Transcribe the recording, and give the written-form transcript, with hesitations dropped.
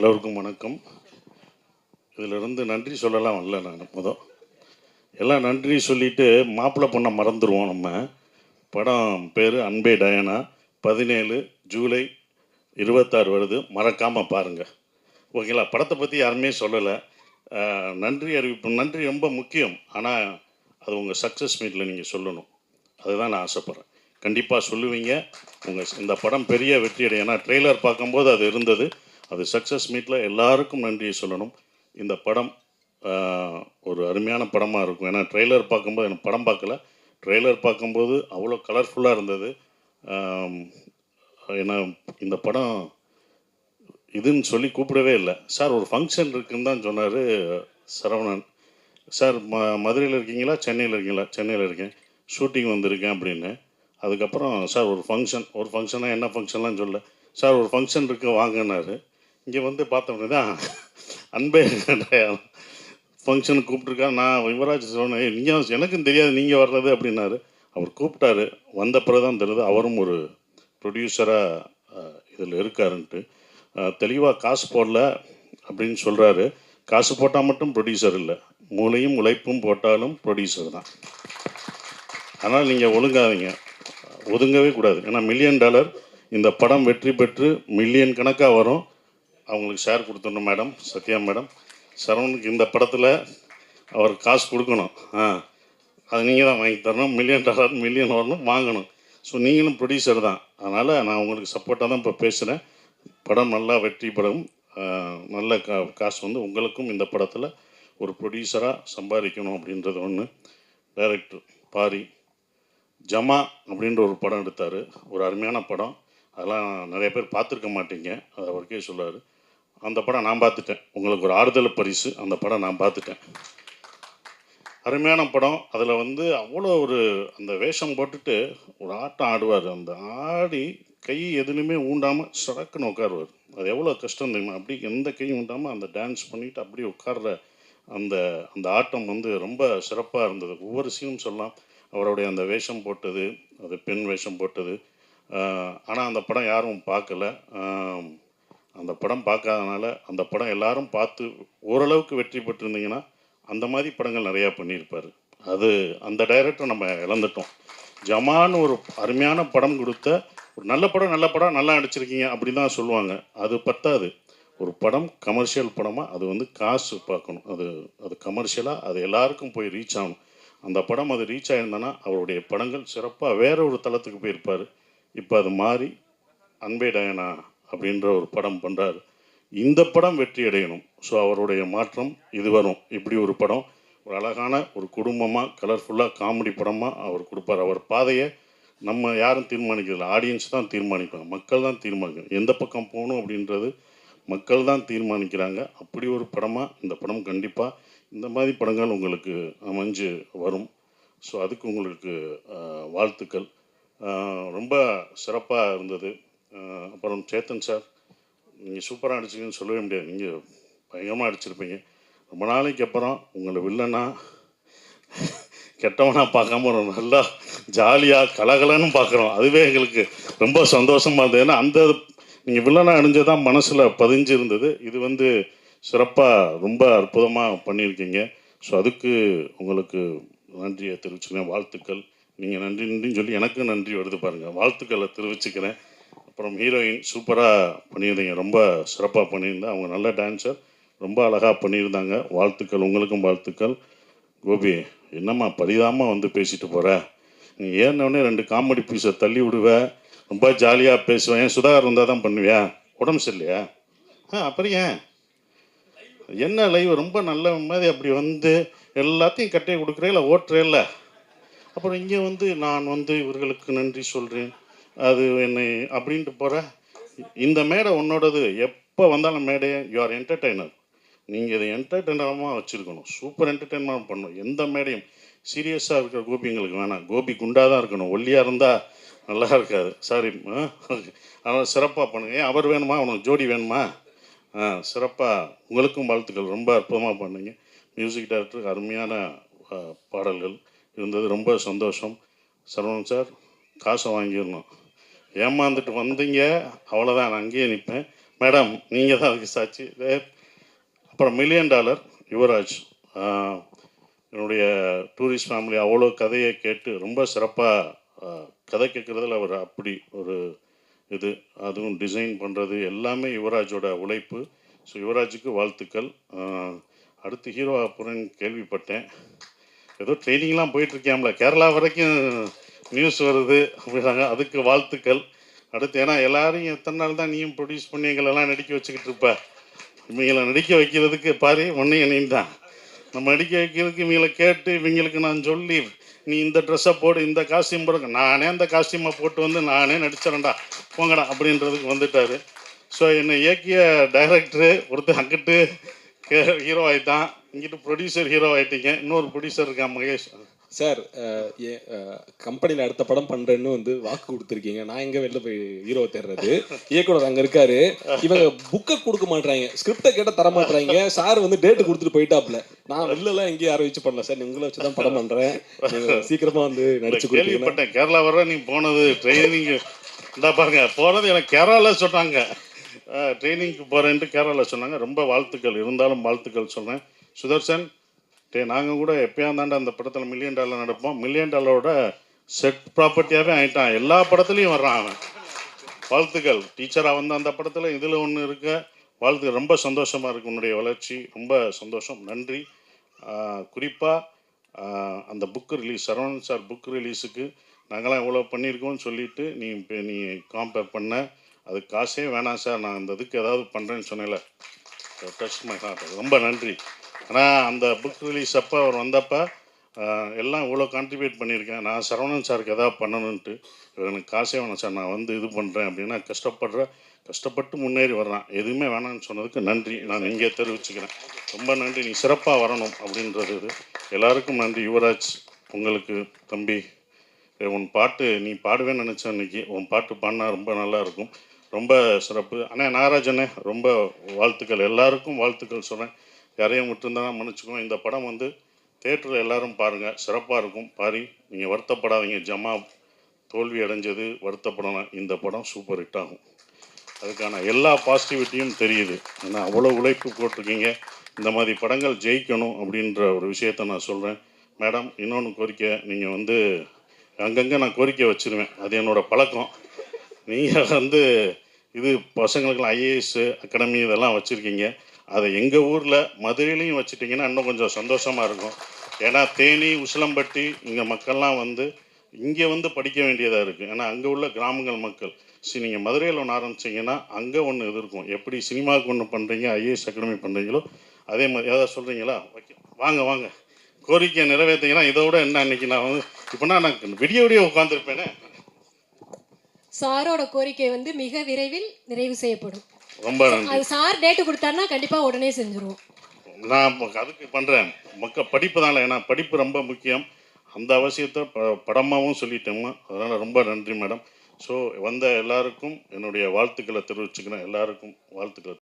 எல்லோருக்கும் வணக்கம். இதிலிருந்து நன்றி சொல்லலாம் வரல. நான் எல்லாம் நன்றி சொல்லிவிட்டு மாப்பிள்ளை பொண்ணை மறந்துடுவோம். நம்ம படம் பேர் அன்பே டயானா. 17 ஜூலை 26 வருது. மறக்காமல் பாருங்கள். ஓகேங்களா? படத்தை பற்றி யாருமே சொல்லலை. நன்றி அறிவிப்பு, நன்றி ரொம்ப முக்கியம். ஆனால் அது உங்கள் சக்ஸஸ் மீட்டில் நீங்கள் சொல்லணும். அதுதான் நான் ஆசைப்பட்றேன். கண்டிப்பாக சொல்லுவீங்க. இந்த படம் பெரிய வெற்றி அடையும். ஏன்னா ட்ரெய்லர் பார்க்கும்போது அது இருந்தது. அது சக்ஸஸ் மீட்டில் எல்லாருக்கும் நன்றியை சொல்லணும். இந்த படம் ஒரு அருமையான படமாக இருக்கும். ஏன்னா ட்ரெய்லர் பார்க்கும்போது எனக்கு படம் பார்க்கல, ட்ரெய்லர் பார்க்கும்போது அவ்வளோ கலர்ஃபுல்லாக இருந்தது. ஏன்னா இந்த படம் இதுன்னு சொல்லி கூப்பிடவே இல்லை. சார் ஒரு ஃபங்க்ஷன் இருக்குன்னு தான் சொன்னார் சரவணன் சார். மதுரையில் இருக்கீங்களா, சென்னையில் இருக்கீங்களா? சென்னையில் இருக்கேன், ஷூட்டிங் வந்திருக்கேன் அப்படின்னு. அதுக்கப்புறம் சார் ஒரு ஃபங்க்ஷனாக என்ன ஃபங்க்ஷன்லாம் சொல்ல, சார் ஒரு ஃபங்க்ஷன் இருக்குது வாங்கினார். இங்கே வந்து பார்த்தோம்னா தான் அன்பே ஃபங்க்ஷனுக்கு கூப்பிட்ருக்கா. நான் யுவராஜ் சொன்னேன், நீங்கள் எனக்கும் தெரியாது நீங்கள் வர்றது அப்படின்னாரு. அவர் கூப்பிட்டாரு. வந்த பிறகு தான் தெரியுது அவரும் ஒரு ப்ரொடியூசராக இதில் இருக்காருன்ட்டு. தெளிவாக காசு போடல அப்படின்னு சொல்கிறாரு. காசு போட்டால் மட்டும் ப்ரொடியூசர் இல்லை, மூளையும் உழைப்பும் போட்டாலும் ப்ரொடியூசர் தான். அதனால் நீங்கள் ஒதுங்கவே கூடாது. ஏன்னா $1 மில்லியன் இந்த படம் வெற்றி பெற்று மில்லியன் கணக்காக வரும். அவங்களுக்கு ஷேர் கொடுத்துடணும் மேடம், சத்யா மேடம். சரவணுக்கு இந்த படத்தில் அவர் காசு கொடுக்கணும். அது நீங்கள் தான் வாங்கி தரணும். $1 மில்லியன் வரணும், வாங்கணும். ஸோ நீங்களும் ப்ரொடியூசர் தான். அதனால் நான் உங்களுக்கு சப்போர்ட்டாக தான் இப்போ பேசுகிறேன். படம் நல்லா வெற்றி பெறும். நல்ல காசு வந்து உங்களுக்கும் இந்த படத்தில் ஒரு ப்ரொடியூசராக சம்பாதிக்கணும் அப்படின்றது ஒன்று. டைரக்டர் பாரி ஜமா அப்படின்ற ஒரு படம் எடுத்தார். ஒரு அருமையான படம். அதெல்லாம் நிறைய பேர் பார்த்துருக்க மாட்டீங்க. அதை அவருக்கே சொல்லுவார். அந்த படம் நான் பார்த்துட்டேன். உங்களுக்கு ஒரு ஆறுதல் பரிசு. அந்த படம் நான் பார்த்துட்டேன். அருமையான படம். அதில் வந்து அவ்வளோ ஒரு அந்த வேஷம் போட்டுட்டு ஒரு ஆட்டம் ஆடுவார். அந்த ஆடி கை எதுலையுமே ஊண்டாமல் சடக்குன்னு உட்காருவார். அது எவ்வளோ கஷ்டம் தெரியுமா? அப்படி எந்த கையும் ஊண்டாமல் அந்த டான்ஸ் பண்ணிவிட்டு அப்படி உட்கார்ற அந்த அந்த ஆட்டம் வந்து ரொம்ப சிறப்பாக இருந்தது. ஒவ்வொரு சீனும் சொல்லலாம். அவருடைய அந்த வேஷம் போட்டது, அது பெண் வேஷம் போட்டது. ஆனால் அந்த படம் யாரும் பார்க்கல. அந்த படம் பார்க்காதனால அந்த படம் எல்லாரும் பார்த்து ஓரளவுக்கு வெற்றி பெற்றிருந்தீங்கன்னா அந்த மாதிரி படங்கள் நிறையா பண்ணியிருப்பார். அந்த டைரக்டர் நம்ம இழந்துட்டோம். ஜமான்னு ஒரு அருமையான படம் கொடுத்த ஒரு நல்ல படம் நல்லா நடிச்சிருக்கீங்க அப்படி தான் சொல்லுவாங்க. அது பத்தாது. ஒரு படம் கமர்ஷியல் படமாக அது வந்து காசு பார்க்கணும். அது கமர்ஷியலாக அது எல்லாருக்கும் போய் ரீச் ஆகணும். அந்த படம் அது ரீச் ஆகியிருந்தனா அவருடைய படங்கள் சிறப்பாக வேற ஒரு தளத்துக்கு போயிருப்பார். இப்போ அது மாறி அன்பே டயானா அப்படின்ற ஒரு படம் பண்ணுறாரு. இந்த படம் வெற்றி அடையணும். ஸோ அவருடைய மாற்றம் இது வரும். இப்படி ஒரு படம் ஒரு அழகான ஒரு குடும்பமாக கலர்ஃபுல்லாக காமெடி படமாக அவர் கொடுப்பார். அவர் பாதையை நம்ம யாரும் தீர்மானிக்கிறதில்ல, ஆடியன்ஸ் தான் தீர்மானிப்பாங்க, மக்கள் தான் தீர்மானிக்கணும். எந்த பக்கம் போகணும் அப்படின்றது மக்கள் தான் தீர்மானிக்கிறாங்க. அப்படி ஒரு படமாக இந்த படம் கண்டிப்பாக இந்த மாதிரி படங்கள் உங்களுக்கு அமைஞ்சு வரும். ஸோ அதுக்கு உங்களுக்கு வாழ்த்துக்கள். ரொம்ப சிறப்பாக இருந்தது. அப்புறம் சேத்தன் சார், நீங்கள் சூப்பராக அடிச்சிங்கன்னு சொல்லவே முடியாது. நீங்கள் பயங்கரமாக அடிச்சிருப்பீங்க. ரொம்ப நாளைக்கு அப்புறம் உங்களை வில்லனா கெட்டவனாக பார்க்காம ஒரு நல்லா ஜாலியாக கலகலன்னு பார்க்குறோம். அதுவே எங்களுக்கு ரொம்ப சந்தோஷமாக இருந்தது. ஏன்னா அந்த நீங்கள் வில்லனாக அணிஞ்சதான் மனசில் பதிஞ்சு இருந்தது. இது வந்து சிறப்பாக ரொம்ப அற்புதமாக பண்ணியிருக்கீங்க. ஸோ அதுக்கு உங்களுக்கு நன்றியை தெரிவிச்சுக்கிறேன். வாழ்த்துக்கள். நீங்கள் நன்றின்னு சொல்லி எனக்கும் நன்றி வருது பாருங்கள். வாழ்த்துக்களை தெரிவிச்சுக்கிறேன். அப்புறம் ஹீரோயின் சூப்பராக பண்ணியிருந்தீங்க. ரொம்ப சிறப்பாக பண்ணியிருந்தேன். அவங்க நல்ல டான்ஸர், ரொம்ப அழகாக பண்ணியிருந்தாங்க. வாழ்த்துக்கள். உங்களுக்கும் வாழ்த்துக்கள். கோபி, என்னம்மா பரிதாமல் வந்து பேசிட்டு போகிற? நீ ஏறினோடனே 2 காமெடி பீஸை தள்ளி விடுவேன், ரொம்ப ஜாலியாக பேசுவேன். ஏன் சுதாகர் இருந்தால் தான் பண்ணுவியா? உடம்பு சரியில்லையா? அப்புறம் ஏன் என்ன லைவ் ரொம்ப நல்ல மாதிரி அப்படி வந்து எல்லாத்தையும் கட்டையை கொடுக்குறே இல்லை ஓட்டுறே இல்லை. அப்புறம் இங்கே வந்து நான் வந்து இவர்களுக்கு நன்றி சொல்கிறேன் அது என்னை அப்படின்ட்டு போகிற. இந்த மேடை உன்னோடது. எப்போ வந்தாலும் மேடையை யூ ஆர் என்டர்டெய்னர். நீங்கள் இதை என்டர்டெய்னராக வச்சுருக்கணும். சூப்பர் என்டர்டெயின்மெண்ட் பண்ணணும். எந்த மேடையும் சீரியஸாக இருக்கிற கோபி எங்களுக்கு வேணாம். கோபி குண்டாக தான் இருக்கணும். ஒல்லியாக இருந்தால் நல்லா இருக்காது. சாரி. அதனால் சிறப்பாக பண்ணுங்க. ஏன் அவர் வேணுமா? அவனுக்கு ஜோடி வேணுமா? சிறப்பாக. உங்களுக்கும் வாழ்த்துக்கள். ரொம்ப அற்புதமாக பண்ணுங்க. மியூசிக் டைரக்டருக்கு அருமையான பாடல்கள் இருந்தது. ரொம்ப சந்தோஷம். சரவணன் சார், காசை வாங்கிடணும். ஏமாந்துட்டு வந்தீங்க, அவ்வளோதான். நான் அங்கேயே நிற்பேன். மேடம் நீங்கள் தான் அதுக்கு சாட்சி. அப்புறம் $1 மில்லியன் யுவராஜ், என்னுடைய டூரிஸ்ட் ஃபேமிலி அவ்வளோ கதையை கேட்டு ரொம்ப சிறப்பாக கதை கேட்குறதுல அவர் அப்படி ஒரு இது, அதுவும் டிசைன் பண்ணுறது எல்லாமே யுவராஜோட உழைப்பு. ஸோ யுவராஜுக்கு வாழ்த்துக்கள். அடுத்து ஹீரோ அப்புறம் கேள்விப்பட்டேன், ஏதோ ட்ரைனிங்லாம் போயிட்டுருக்கியாம்ல, கேரளா வரைக்கும் நியூஸ் வருது அப்படின்னாங்க, அதுக்கு வாழ்த்துக்கள். அடுத்து ஏன்னா எல்லாரையும் எத்தனை நாள் தான் நீயும் ப்ரொடியூஸ் பண்ணி எங்களெல்லாம் நடிக்க வச்சுக்கிட்டு இருப்ப, இவங்களை நடிக்க வைக்கிறதுக்கு பாரு ஒன்றையும் என்னையும் தான் நம்ம நடிக்க வைக்கிறதுக்கு இவங்களை கேட்டு இவங்களுக்கு நான் சொல்லி நீ இந்த ட்ரெஸ்ஸை போடு, இந்த காஸ்டியூம் போடுங்க, நானே அந்த காஸ்டியூமை போட்டு வந்து நானே நடிச்சிடறேன்டா போங்கடா அப்படின்றதுக்கு வந்துட்டார். ஸோ என்னை இயக்கிய டைரக்டரு ஒருத்தர் அங்கிட்டு ஹீரோ ஆகிட்டான், இங்கிட்டு ப்ரொடியூசர் ஹீரோ ஆகிட்டீங்க, இன்னொரு ப்ரொடியூசர் இருக்கான் மகேஷ் சார். கம்பெனியில் அடுத்த படம் பண்ணுறேன்னு வந்து வாக்கு கொடுத்துருக்கீங்க, நான் எங்கே வெளில போய் ஹீரோ தேடுறது? இயக்குனர் அங்கே இருக்காரு, இவங்க புக்கை கொடுக்க மாட்டாங்க, ஸ்கிரிப்டை கேட்டால் தர மாட்டாங்க. சார் வந்து டேட்டு கொடுத்துட்டு போயிட்டாப்ல, நான் வெளிலலாம் எங்கேயும் யாரை வச்சு பண்ணல சார், உங்களை வச்சு தான் படம் பண்ணுறேன், நீங்கள் சீக்கிரமாக வந்து நடிச்சு கேள்விப்பட்டேன். கேரளா வர நீ போனது ட்ரைனிங் இந்தா பாருங்க, போனது எனக்கு கேரளாவில் சொன்னாங்க, ட்ரைனிங்க்கு போகிறேன்ட்டு கேரளாவில் சொன்னாங்க. ரொம்ப வாழ்த்துக்கள், இருந்தாலும் வாழ்த்துக்கள் சொல்கிறேன். சுதர்சன், நாங்கள் கூட எப்போயா தாண்டா அந்த படத்தில் $1 மில்லியன் நடப்போம், $1 மில்லியன் செட் ப்ராப்பர்ட்டியாகவே ஆகிட்டான், எல்லா படத்துலையும் வர்றான் அவன். வாழ்த்துக்கள். டீச்சராக வந்து அந்த படத்தில் இதில் ஒன்று இருக்க வாழ்த்துக்கள். ரொம்ப சந்தோஷமாக இருக்குது உன்னுடைய வளர்ச்சி, ரொம்ப சந்தோஷம், நன்றி. குறிப்பாக அந்த book release, Saravanan sir book ரிலீஸுக்கு நாங்களாம் இவ்வளோ பண்ணியிருக்கோம்னு சொல்லிவிட்டு நீ காம்பேர் பண்ண, அது காசே வேணாம் சார், நான் அந்த இதுக்கு ஏதாவது பண்ணுறேன்னு சொன்னேன்ல, டச் மை ஹார்ட், ரொம்ப நன்றி. ஆனால் அந்த புக் ரிலீஸ் அப்போ அவர் வந்தப்போ எல்லாம் இவ்வளோ கான்ட்ரிபியூட் பண்ணியிருக்கேன், நான் சரவணன் சாருக்கு எதாவது பண்ணணுன்ட்டு, எனக்கு காசே வேணாம் சார், நான் வந்து இது பண்ணுறேன் அப்படின்னா கஷ்டப்பட்டு முன்னேறி வர்றான். எதுவுமே வேணான்னு சொன்னதுக்கு நன்றி, நான் இங்கே தெரிவிச்சுக்கிறேன். ரொம்ப நன்றி, நீ சிறப்பாக வரணும் அப்படின்றது இது. எல்லாருக்கும் நன்றி. யுவராஜ், உங்களுக்கு தம்பி, உன் பாட்டு நீ பாடுவேன்னு நினச்சேன், இன்றைக்கி உன் பாட்டு பாடினா ரொம்ப நல்லாயிருக்கும், ரொம்ப சிறப்பு. அண்ணே நாகராஜனே ரொம்ப வாழ்த்துக்கள், எல்லாருக்கும் வாழ்த்துக்கள் சொல்கிறேன். யாரையும் விட்டுருந்தாலும் மன்னிச்சுக்கோங்க. இந்த படம் வந்து தேட்டரில் எல்லோரும் பாருங்கள், சிறப்பாக இருக்கும். பாரி, நீங்கள் வருத்தப்படாதீங்க, ஜமா தோல்வி அடைஞ்சது வருத்தப்படலாம், இந்த படம் சூப்பர் ஹிட் ஆகும். அதுக்கான எல்லா பாசிட்டிவிட்டியும் தெரியுது. ஏன்னா அவ்வளோ உழைப்பு போட்டிருக்கீங்க, இந்த மாதிரி படங்கள் ஜெயிக்கணும் அப்படின்ற ஒரு விஷயத்தை நான் சொல்கிறேன். மேடம், இன்னொன்று கோரிக்கை, நீங்கள் வந்து அங்கங்கே நான் கோரிக்கை வச்சுருவேன், அது என்னோடய பழக்கம். நீங்கள் வந்து இது பசங்களுக்கெல்லாம் ஐஏஎஸ் அகாடமி இதெல்லாம் வச்சுருக்கீங்க, அதை எங்கள் ஊரில் மதுரையிலையும் வச்சுட்டிங்கன்னா இன்னும் கொஞ்சம் சந்தோஷமாக இருக்கும். ஏன்னா தேனி, உசிலம்பட்டி இங்கே மக்கள்லாம் வந்து இங்கே வந்து படிக்க வேண்டியதாக இருக்குது. ஏன்னா அங்கே உள்ள கிராமங்கள் மக்கள், நீங்கள் மதுரையில் ஒன்று ஆரம்பிச்சிங்கன்னா அங்கே ஒன்று இது இருக்கும். எப்படி சினிமாவுக்கு ஒன்று பண்ணுறீங்க, ஐஏஎஸ் அகாடமி பண்ணுறீங்களோ அதே மாதிரி ஏதாவது சொல்கிறீங்களா? ஓகே, வாங்க கோரிக்கையை நிறைவேற்றிங்கன்னா இதோட என்ன, அன்றைக்கி நான் வந்து இப்போனா நான் விடிய உட்காந்துருப்பேனே. சாரோட கோரிக்கை வந்து மிக விரைவில் நிறைவு செய்யப்படும். ரொம்ப நன்றி. அது சார் டேட்டு கொடுத்தாருன்னா கண்டிப்பாக உடனே செஞ்சுருவோம். நான் அதுக்கு பண்ணுறேன், படிப்பு தான், ஏன்னா படிப்பு ரொம்ப முக்கியம். அந்த அவசியத்தை படமாகவும் சொல்லிட்டோம்மா, அதனால் ரொம்ப நன்றி மேடம். ஸோ வந்த எல்லாருக்கும் என்னுடைய வாழ்த்துக்களை தெரிவிச்சுக்கிறேன், எல்லாருக்கும் வாழ்த்துக்களை.